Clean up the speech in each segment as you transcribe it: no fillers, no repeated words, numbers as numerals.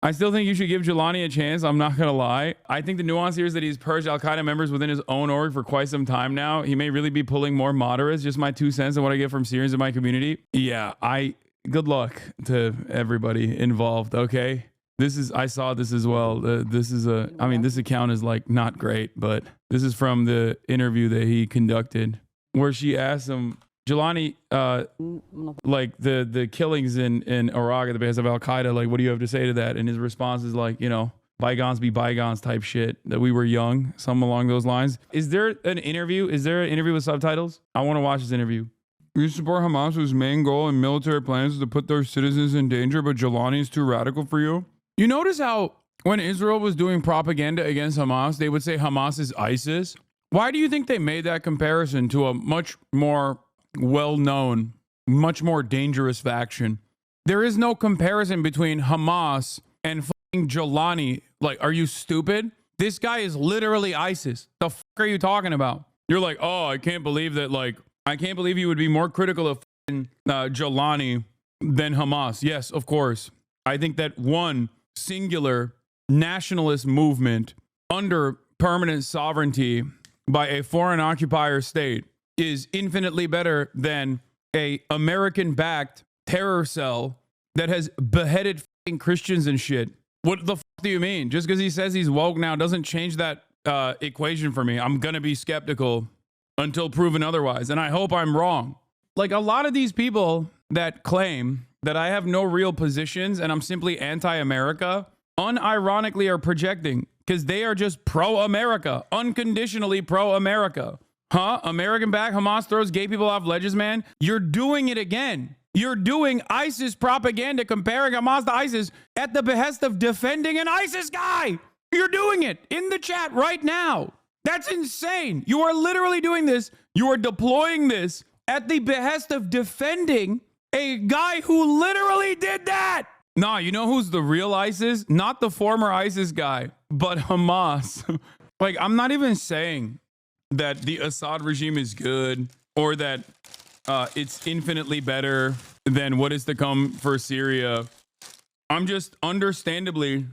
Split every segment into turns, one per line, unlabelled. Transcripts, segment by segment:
I still think you should give Galani a chance. I'm not going to lie. I think the nuance here is that he's purged Al-Qaeda members within his own org for quite some time now. He may really be pulling more moderates. Just my 2 cents on what I get from Syrians in my community. Yeah, good luck to everybody involved, okay? I saw this as well. This account is like not great, but this is from the interview that he conducted where she asked him, Galani, like the killings in Iraq at the base of Al-Qaeda, like, what do you have to say to that? And his response is like, bygones be bygones type shit, that we were young, something along those lines. Is there an interview? Is there an interview with subtitles? I want to watch this interview. We support Hamas, whose main goal and military plans is to put their citizens in danger, but Galani is too radical for you? You notice how when Israel was doing propaganda against Hamas, they would say Hamas is ISIS? Why do you think they made that comparison to a much more well-known, much more dangerous faction? There is no comparison between Hamas and fucking Galani. Like, are you stupid? This guy is literally ISIS. The fuck are you talking about? You're like, oh, I can't believe you would be more critical of Galani than Hamas. Yes, of course. I think that one singular nationalist movement under permanent sovereignty by a foreign occupier state is infinitely better than a American-backed terror cell that has beheaded fucking Christians and shit. What the fuck do you mean? Just because he says he's woke now doesn't change that equation for me. I'm gonna be skeptical until proven otherwise, and I hope I'm wrong. Like, a lot of these people that claim that I have no real positions and I'm simply anti-America, unironically are projecting, because they are just pro-America, unconditionally pro-America. Huh? American-backed Hamas throws gay people off ledges, man? You're doing it again. You're doing ISIS propaganda, comparing Hamas to ISIS at the behest of defending an ISIS guy. You're doing it in the chat right now. That's insane. You are literally doing this. You are deploying this at the behest of defending a guy who literally did that. Nah, you know who's the real ISIS? Not the former ISIS guy, but Hamas. Like, I'm not even saying that the Assad regime is good or that it's infinitely better than what is to come for Syria. I'm just understandably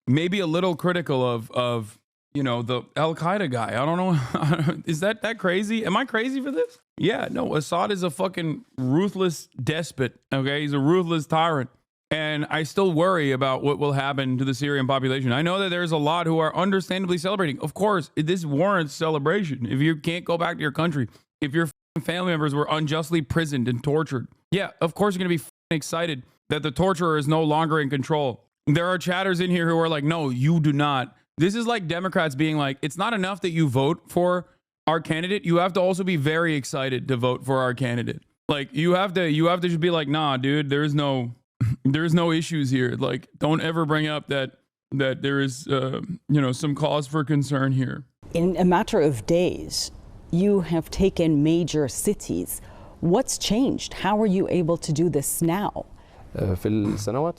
maybe a little critical of the Al-Qaeda guy. I don't know. Is that crazy? Am I crazy for this? Yeah, no, Assad is a fucking ruthless despot. Okay, he's a ruthless tyrant. And I still worry about what will happen to the Syrian population. I know that there's a lot who are understandably celebrating. Of course, this warrants celebration. If you can't go back to your country, if your family members were unjustly prisoned and tortured, yeah, of course you're going to be excited that the torturer is no longer in control. There are chatters in here who are like, no, you do not. This is like Democrats being like, it's not enough that you vote for our candidate. You have to also be very excited to vote for our candidate. Like, you have to just be like, nah, dude, there's no issues here. Like, don't ever bring up that there is, some cause for concern here.
In a matter of days, you have taken major cities. What's changed? How are you able to do this now?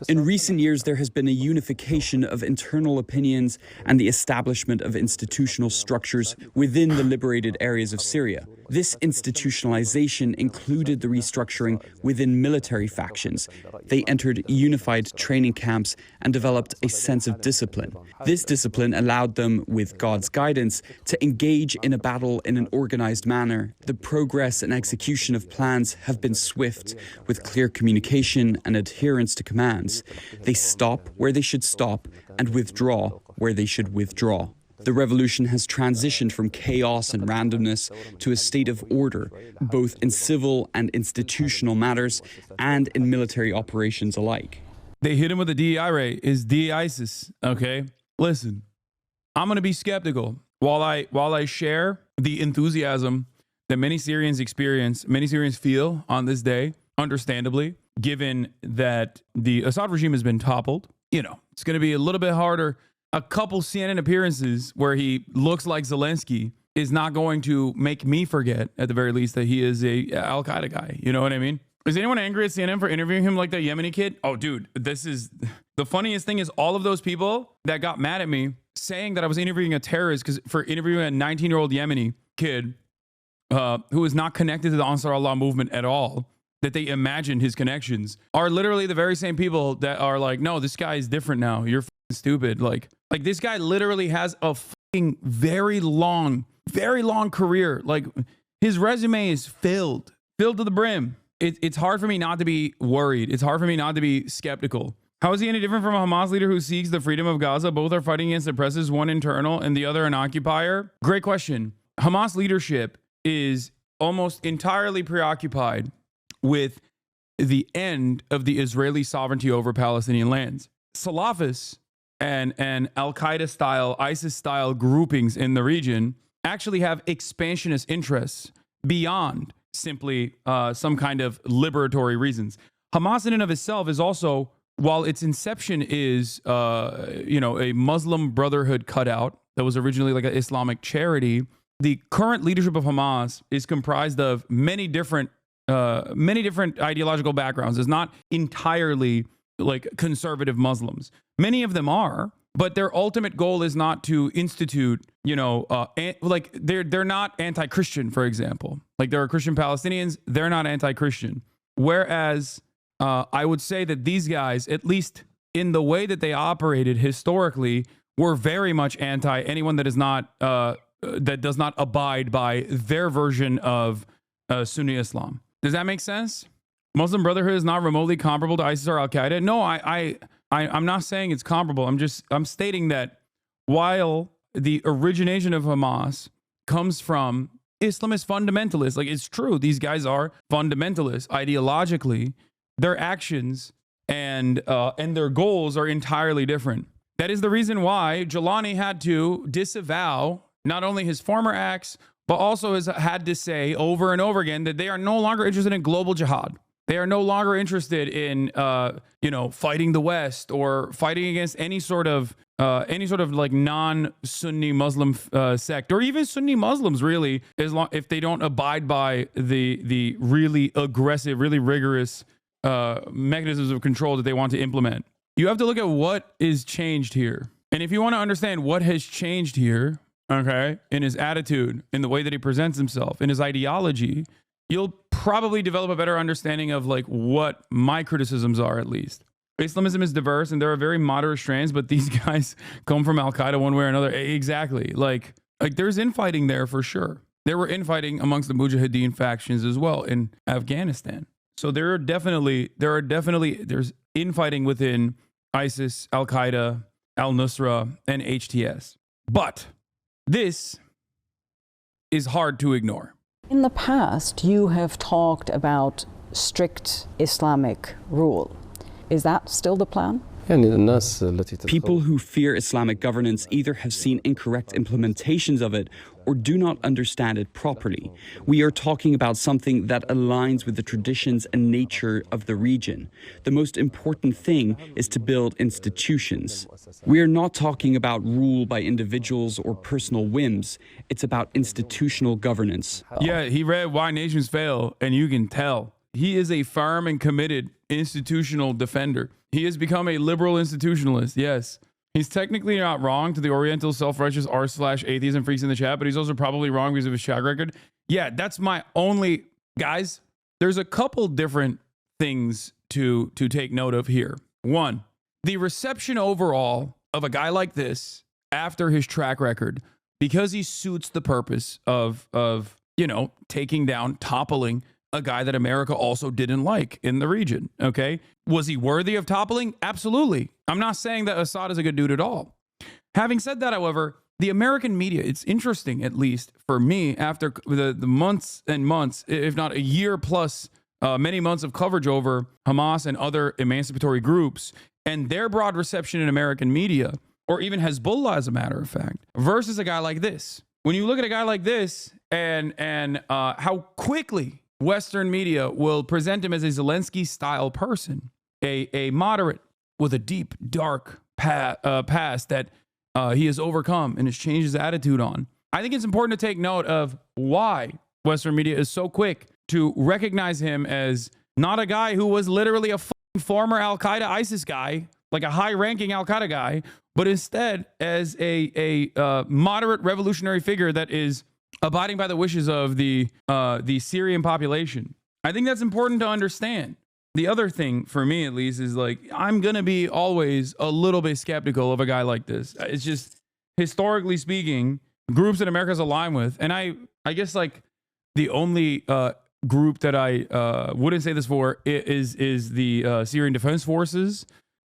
In recent years, there has been a unification of internal opinions and the establishment of institutional structures within the liberated areas of Syria. This institutionalization included the restructuring within military factions. They entered unified training camps and developed a sense of discipline. This discipline allowed them, with God's guidance, to engage in a battle in an organized manner. The progress and execution of plans have been swift, with clear communication and adherence to commands. They stop where they should stop and withdraw where they should withdraw. The revolution has transitioned from chaos and randomness to a state of order, both in civil and institutional matters and in military operations alike.
They hit him with a DEI rate. Is de-ISIS, okay? Listen, I'm going to be skeptical. While I share the enthusiasm that many Syrians experience, many Syrians feel on this day, understandably, given that the Assad regime has been toppled, it's going to be a little bit harder. A couple CNN appearances where he looks like Zelensky is not going to make me forget, at the very least, that he is a Al-Qaeda guy. You know what I mean? Is anyone angry at CNN for interviewing him like that Yemeni kid? Oh, dude, this is the funniest thing is all of those people that got mad at me saying that I was interviewing a terrorist for interviewing a 19-year-old Yemeni kid who is not connected to the Ansar Allah movement at all. that they imagined his connections are literally the very same people that are like, no, this guy is different now. You're stupid. Like this guy literally has a fucking very long career. Like his resume is filled to the brim. It's hard for me not to be worried. It's hard for me not to be skeptical. How is he any different from a Hamas leader who seeks the freedom of Gaza? Both are fighting against oppressors, one internal and the other an occupier. Great question. Hamas leadership is almost entirely preoccupied with the end of the Israeli sovereignty over Palestinian lands. Salafists and Al-Qaeda style, ISIS style groupings in the region actually have expansionist interests beyond simply some kind of liberatory reasons. Hamas in and of itself is also, while its inception is a Muslim Brotherhood cutout that was originally like an Islamic charity, the current leadership of Hamas is comprised of many different ideological backgrounds. It's not entirely like conservative Muslims. Many of them are, but their ultimate goal is not to institute, like they're not anti-Christian, for example. Like there are Christian Palestinians, they're not anti-Christian. Whereas I would say that these guys, at least in the way that they operated historically, were very much anti anyone that is not that does not abide by their version of Sunni Islam. Does that make sense? Muslim Brotherhood is not remotely comparable to ISIS or Al-Qaeda. No, I'm not saying it's comparable. I'm stating that while the origination of Hamas comes from Islamist fundamentalists, like it's true, these guys are fundamentalists ideologically, their actions and their goals are entirely different. That is the reason why Galani had to disavow not only his former acts, but also has had to say over and over again that they are no longer interested in global jihad. They are no longer interested in, fighting the West or fighting against any sort of like non-Sunni Muslim sect, or even Sunni Muslims, really, if they don't abide by the really aggressive, really rigorous mechanisms of control that they want to implement. You have to look at what is changed here. And if you want to understand what has changed here, okay, in his attitude, in the way that he presents himself, in his ideology, you'll probably develop a better understanding of like what my criticisms are, at least. Islamism is diverse and there are very moderate strands, but these guys come from Al-Qaeda one way or another. Exactly. Like there's infighting there for sure. There were infighting amongst the Mujahideen factions as well in Afghanistan. So there's infighting within ISIS, Al-Qaeda, Al-Nusra, and HTS. But this is hard to ignore.
In the past, you have talked about strict Islamic rule. Is that still the plan?
People who fear Islamic governance either have seen incorrect implementations of it or do not understand it properly. We are talking about something that aligns with the traditions and nature of the region. The most important thing is to build institutions. We are not talking about rule by individuals or personal whims. It's about institutional governance.
Yeah, he read Why Nations Fail, and you can tell. He is a firm and committed institutional defender. He has become a liberal institutionalist, yes. He's technically not wrong to the Oriental self-righteous r/atheism freaks in the chat, but he's also probably wrong because of his track record. Yeah, that's my only... Guys, there's a couple different things to take note of here. One, the reception overall of a guy like this after his track record, because he suits the purpose of taking down, toppling a guy that America also didn't like in the region, okay? Was he worthy of toppling? Absolutely. I'm not saying that Assad is a good dude at all. Having said that, however, the American media, it's interesting, at least for me, after the months and months, if not a year plus, many months of coverage over Hamas and other emancipatory groups and their broad reception in American media, or even Hezbollah, as a matter of fact, versus a guy like this. When you look at a guy like this and how quickly Western media will present him as a Zelensky-style person, a moderate with a deep, dark past that he has overcome and has changed his attitude on. I think it's important to take note of why Western media is so quick to recognize him as not a guy who was literally a former Al-Qaeda ISIS guy, like a high-ranking Al-Qaeda guy, but instead as a moderate revolutionary figure that is abiding by the wishes of the Syrian population. I think that's important to understand. The other thing, for me at least, is like, I'm going to be always a little bit skeptical of a guy like this. It's just, historically speaking, groups that America's aligned with, and I guess like the only group that I wouldn't say this for is the Syrian Defense Forces.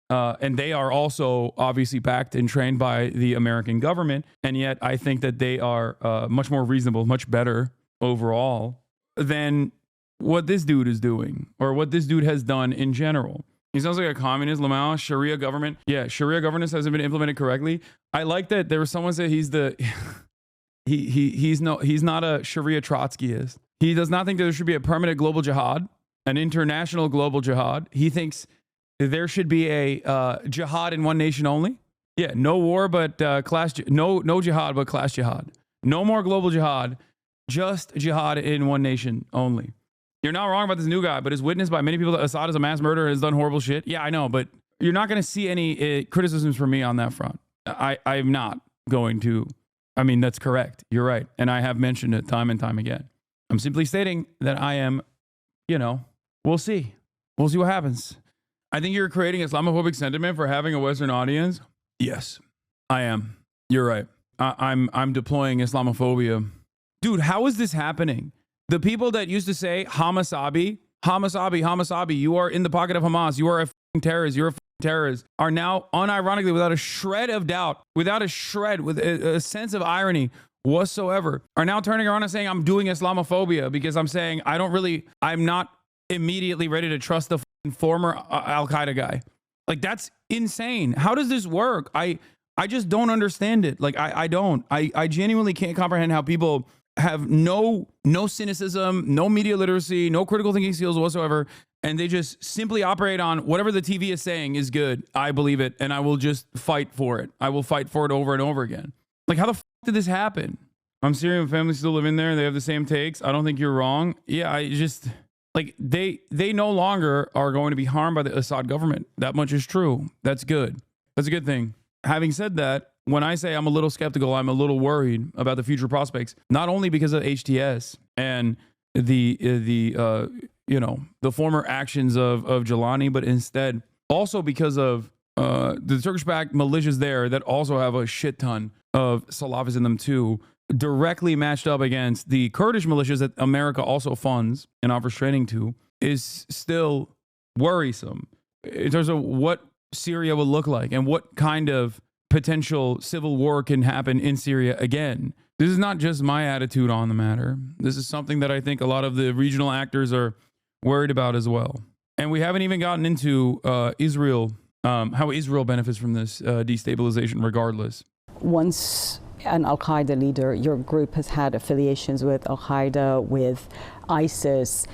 And they are also obviously backed and trained by the American government. And yet I think that they are much more reasonable, much better overall than what this dude is doing or what this dude has done in general. He sounds like a communist. Lamau, Sharia government. Yeah, Sharia governance hasn't been implemented correctly. I like that there was someone said he's the he's not a Sharia Trotskyist. He does not think that there should be a permanent global jihad, an international global jihad. He thinks there should be a jihad in one nation only. Yeah, no war, but no jihad, but class jihad. No more global jihad, just jihad in one nation only. You're not wrong about this new guy, but is witnessed by many people that Assad is a mass murderer and has done horrible shit. Yeah, I know, but you're not going to see any criticisms from me on that front. I'm not going to. I mean, that's correct. You're right. And I have mentioned it time and time again. I'm simply stating that I am, we'll see. We'll see what happens. I think you're creating Islamophobic sentiment for having a Western audience. Yes, I am. You're right. I'm deploying Islamophobia. Dude, how is this happening? The people that used to say HasanAbi, you are in the pocket of Hamas, you are a terrorist, you're a terrorist, are now unironically, without a shred of doubt, with a sense of irony whatsoever, are now turning around and saying I'm doing Islamophobia because I'm saying I'm not immediately ready to trust the former Al-Qaeda guy. Like, that's insane. How does this work? I just don't understand it. Like, I don't. I genuinely can't comprehend how people have no cynicism, no media literacy, no critical thinking skills whatsoever, and they just simply operate on whatever the TV is saying is good. I believe it, and I will just fight for it. I will fight for it over and over again. Like, how the f did this happen? I'm Syrian family still live in there. They have the same takes. I don't think you're wrong. Yeah, I just... Like, they no longer are going to be harmed by the Assad government. That much is true. That's good. That's a good thing. Having said that, when I say I'm a little skeptical, I'm a little worried about the future prospects, not only because of HTS and the former actions of Galani, but instead also because of the Turkish-backed militias there that also have a shit ton of Salafis in them too, directly matched up against the Kurdish militias that America also funds and offers training to, is still worrisome in terms of what Syria will look like and what kind of potential civil war can happen in Syria again. This is not just my attitude on the matter. This is something that I think a lot of the regional actors are worried about as well. And we haven't even gotten into Israel, how Israel benefits from this destabilization regardless.
Once an Al-Qaeda leader, your group has had affiliations with Al-Qaeda, with ISIS,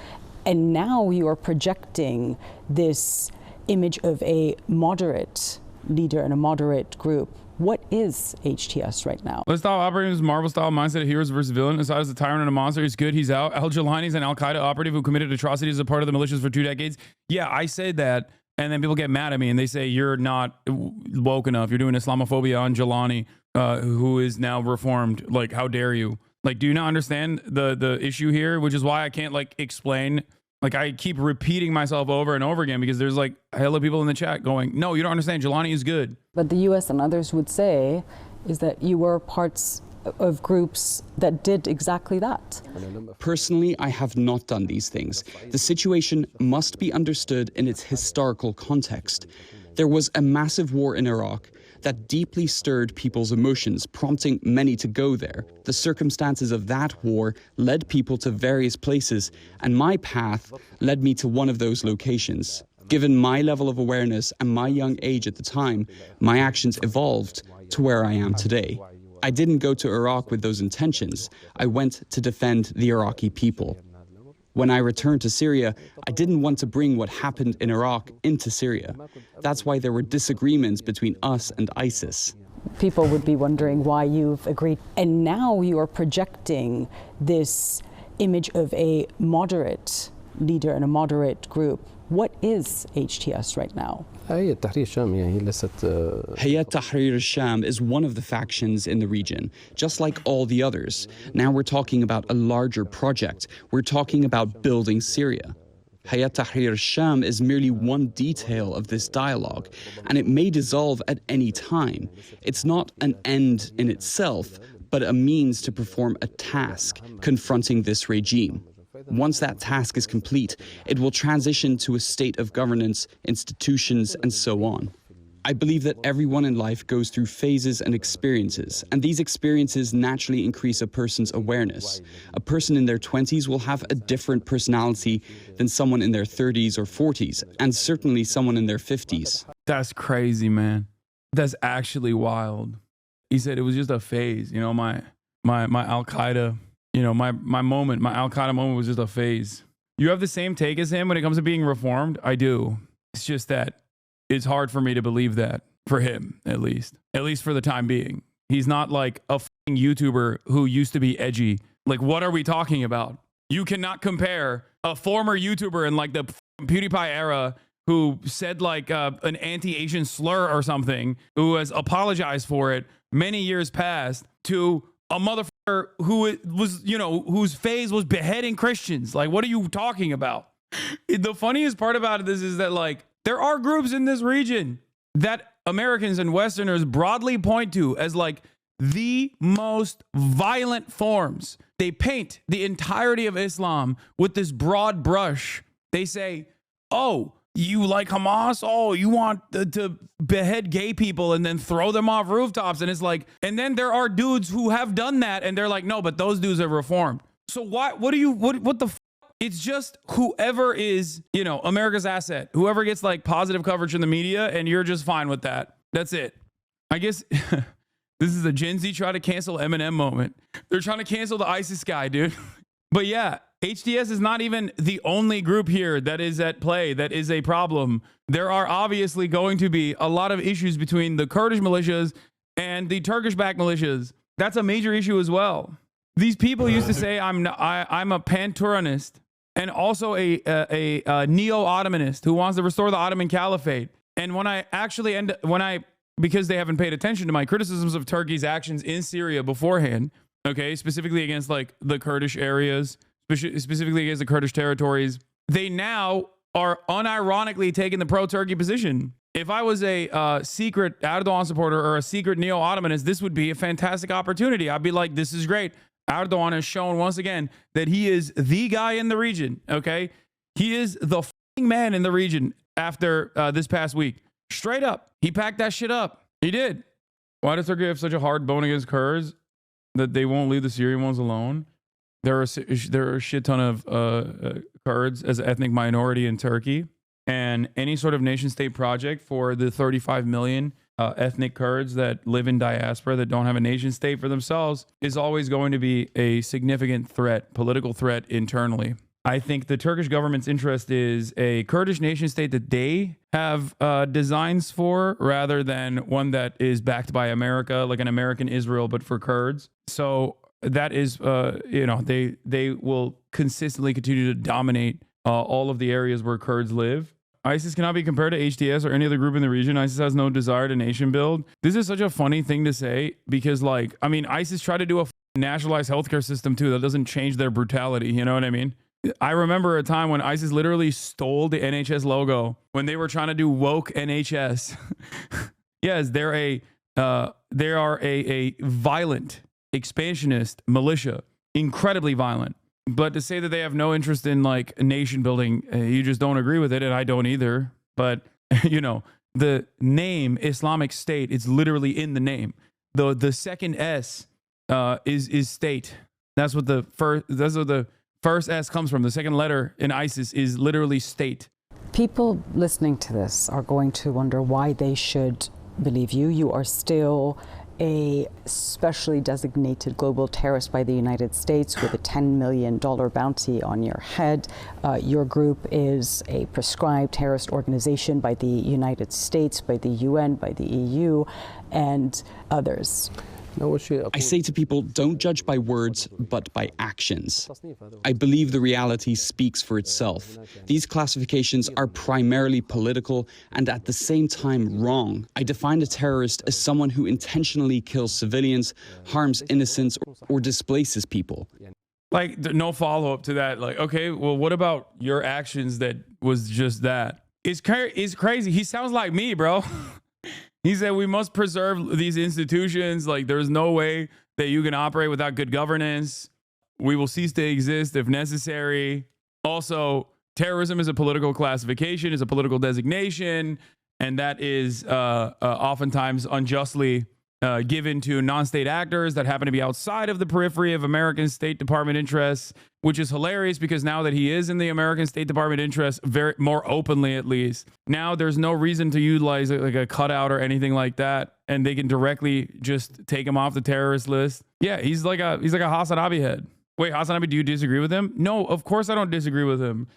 and now you are projecting this image of a moderate leader and a moderate group. What is HTS right now?
Let's stop operating this Marvel-style mindset of heroes versus villain. Assad is a tyrant and a monster. He's good. He's out. Al-Jalani is an Al-Qaeda operative who committed atrocities as a part of the militias for 2 decades. Yeah, I said that. And then people get mad at me and they say, you're not woke enough. You're doing Islamophobia on Galani, who is now reformed. Like, how dare you? Like, do you not understand the issue here? Which is why I can't explain. Like, I keep repeating myself over and over again because there's hella people in the chat going, no, you don't understand. Galani is good.
But the US and others would say is that you were parts of groups that did exactly that.
Personally, I have not done these things. The situation must be understood in its historical context. There was a massive war in Iraq that deeply stirred people's emotions, prompting many to go there. The circumstances of that war led people to various places, and my path led me to one of those locations. Given my level of awareness and my young age at the time, my actions evolved to where I am today. I didn't go to Iraq with those intentions. I went to defend the Iraqi people. When I returned to Syria, I didn't want to bring what happened in Iraq into Syria. That's why there were disagreements between us and ISIS.
People would be wondering why you've agreed. And now you are projecting this image of a moderate leader and a moderate group. What is HTS right now?
Hayat Tahrir al-Sham is one of the factions in the region, just like all the others. Now we're talking about a larger project. We're talking about building Syria. Hayat Tahrir al-Sham is merely one detail of this dialogue, and it may dissolve at any time. It's not an end in itself, but a means to perform a task confronting this regime. Once that task is complete, it will transition to a state of governance, institutions, and so on. I believe that everyone in life goes through phases and experiences, and these experiences naturally increase a person's awareness. A person in their 20s will have a different personality than someone in their 30s or 40s, and certainly someone in their 50s.
That's crazy, man. That's actually wild. He said it was just a phase. You know, my Al-Qaeda, you know, my Al-Qaeda moment was just a phase. You have the same take as him when it comes to being reformed? I do. It's just that it's hard for me to believe that, for him, at least for the time being. He's not like a fucking YouTuber who used to be edgy. Like, what are we talking about? You cannot compare a former YouTuber in like the PewDiePie era who said like an anti-Asian slur or something, who has apologized for it many years past, to a motherfucker who was, you know, whose phase was beheading Christians. Like, what are you talking about? The funniest part about this is that, like, there are groups in this region that Americans and Westerners broadly point to as like the most violent forms. They paint the entirety of Islam with this broad brush. They say, oh, you like Hamas? Oh, you want to behead gay people and then throw them off rooftops? And it's like, and then there are dudes who have done that and they're like, no, but those dudes are reformed. So what the it's just whoever is, you know, America's asset, whoever gets like positive coverage in the media, and you're just fine with that. That's it. I guess this is a Gen Z try to cancel Eminem moment. They're trying to cancel the ISIS guy, dude. But yeah, HTS is not even the only group here that is at play, that is a problem. There are obviously going to be a lot of issues between the Kurdish militias and the Turkish-backed militias. That's a major issue as well. These people used to say I'm a pan-Turanist and also a neo-Ottomanist who wants to restore the Ottoman Caliphate. And when I actually because they haven't paid attention to my criticisms of Turkey's actions in Syria beforehand, okay, specifically against like the Kurdish areas, specifically against the Kurdish territories, they now are unironically taking the pro-Turkey position. If I was a secret Erdogan supporter or a secret neo-Ottomanist, this would be a fantastic opportunity. I'd be like, this is great. Erdogan has shown once again that he is the guy in the region, okay? He is the f***ing man in the region after this past week. Straight up. He packed that shit up. He did. Why does Turkey have such a hard bone against Kurds that they won't leave the Syrian ones alone? There are a shit ton of Kurds as an ethnic minority in Turkey. And any sort of nation-state project for the 35 million ethnic Kurds that live in diaspora that don't have a nation-state for themselves is always going to be a significant threat, political threat internally. I think the Turkish government's interest is a Kurdish nation-state that they have designs for, rather than one that is backed by America, like an American Israel, but for Kurds. So that is, you know, they will consistently continue to dominate all of the areas where Kurds live. ISIS cannot be compared to HTS or any other group in the region. ISIS has no desire to nation build. This is such a funny thing to say because, like, I mean, ISIS tried to do a nationalized healthcare system too. That doesn't change their brutality. You know what I mean? I remember a time when ISIS literally stole the NHS logo when they were trying to do woke NHS. Yes, they are a violent expansionist militia, incredibly violent. But to say that they have no interest in like nation building, you just don't agree with it, and I don't either. But you know, the name Islamic State, it's literally in the name. The second S is state. That's what the first S comes from. The second letter in ISIS is literally state.
People listening to this are going to wonder why they should believe you. You are still a specially designated global terrorist by the United States with a $10 million bounty on your head. Your group is a prescribed terrorist organization by the United States, by the UN, by the EU, and others.
I say to people, don't judge by words, but by actions. I believe the reality speaks for itself. These classifications are primarily political and at the same time wrong. I define a terrorist as someone who intentionally kills civilians, harms innocents, or displaces people.
Like, no follow-up to that. Like, okay, well, what about your actions that was just that? It's crazy. He sounds like me, bro. He said we must preserve these institutions. Like, there's no way that you can operate without good governance. We will cease to exist if necessary. Also, terrorism is a political classification, is a political designation, and that is oftentimes unjustly given to non-state actors that happen to be outside of the periphery of American State Department interests, which is hilarious because now that he is in the American State Department interests, more openly at least, now there's no reason to utilize like a cutout or anything like that, and they can directly just take him off the terrorist list. Yeah, he's like a HasanAbi head. Wait, HasanAbi, do you disagree with him? No, of course I don't disagree with him.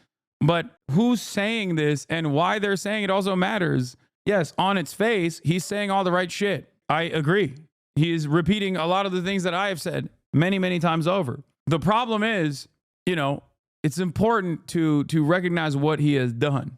But who's saying this and why they're saying it also matters. Yes, on its face, he's saying all the right shit. I agree. He is repeating a lot of the things that I have said many, many times over. The problem is, you know, it's important to recognize what he has done.